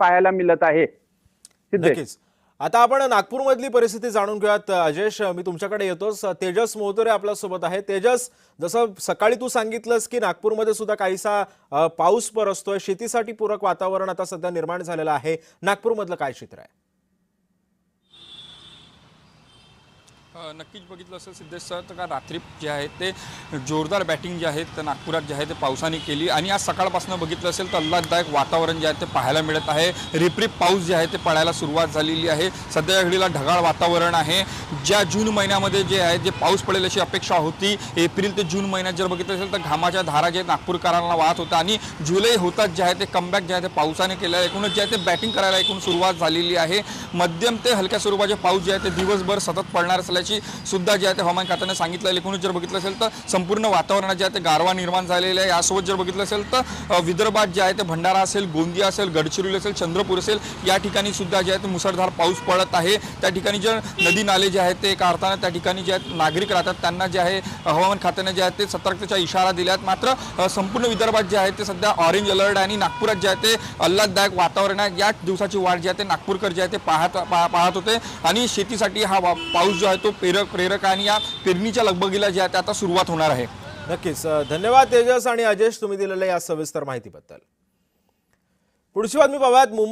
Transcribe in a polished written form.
पाहायला मिळत आहे। नक्कीच। आता आपण नागपूरमधली परिस्थिती जाणून घेऊयात। अजेश, मी तुमच्याकडे येतोच। तेजस मोहतोरे आपल्या सोबत आहे। तेजस, जसं सकाळी तू सांगितलंस की नागपूरमध्ये सुद्धा काहीसा पाऊस बरसतोय, शेतीसाठी पूरक वातावरण आता सध्या निर्माण झालेलं आहे। नागपूरमधलं काय चित्र आहे? नक्कीच बघितलं असेल सिद्धेश सर, तर का रात्री जे आहे ते जोरदार बॅटिंग जे आहे तर नागपुरात जे आहे ते पावसाने केली आणि आज सकाळपासून बघितलं असेल तर आल्हाददायक वातावरण जे आहे ते पाहायला मिळत आहे। रिपरिप पाऊस जे आहे ते पडायला सुरुवात झालेली आहे। सध्या या घडीला ढगाळ वातावरण आहे। ज्या जून महिन्यामध्ये जे आहे जे पाऊस पडेल अशी अपेक्षा होती, एप्रिल ते जून महिन्यात जर बघितलं असेल तर घामाच्या धारा जे नागपूरकरांना वाहत होत्या आणि जुलै होतात जे आहे ते कमबॅक जे आहे ते पावसाने केलं आहे। एकूणच जे आहे ते बॅटिंग करायला एकूण सुरुवात झालेली आहे। मध्यम ते हलक्या स्वरूपाचे पाऊस जे आहे ते दिवसभर सतत पडणार असल्याची सुद्धा जे आहे ते हवामान खात्याने सांगितलं आहे। एकूणच जर बघितलं असेल तर संपूर्ण वातावरणात जे आहे ते गारवा निर्माण झालेला आहे। यासोबत जर बघितलं असेल तर विदर्भात जे आहे ते भंडारा असेल, गोंदिया असेल, गडचिरोली असेल, चंद्रपूर असेल, या ठिकाणी सुद्धा जे आहे ते मुसळधार पाऊस पडत आहे। त्या ठिकाणी जर नदी नाले जे आहेत ते एका अर्थाने त्या ठिकाणी जे आहेत नागरिक राहतात त्यांना जे आहे हवामान खात्याने जे आहे ते सतर्कतेचा इशारा दिला आहे। मात्र संपूर्ण विदर्भात जे आहे ते सध्या ऑरेंज अलर्ट आणि नागपुरात जे आहे ते आल्हाददायक वातावरण आहे। या दिवसाची वाट जे आहे ते नागपूरकर जे आहे ते पाहत होते आणि शेतीसाठी हा पाऊस जो आहे तो प्रेरक आणि या पेरणीच्या लगबगीला जे आहे ते आता सुरुवात होणार आहे। नक्कीच। धन्यवाद तेजस आणि अजेश, तुम्ही दिलेल्या या सविस्तर माहितीबद्दल। पुढची बातमी पाहूयात।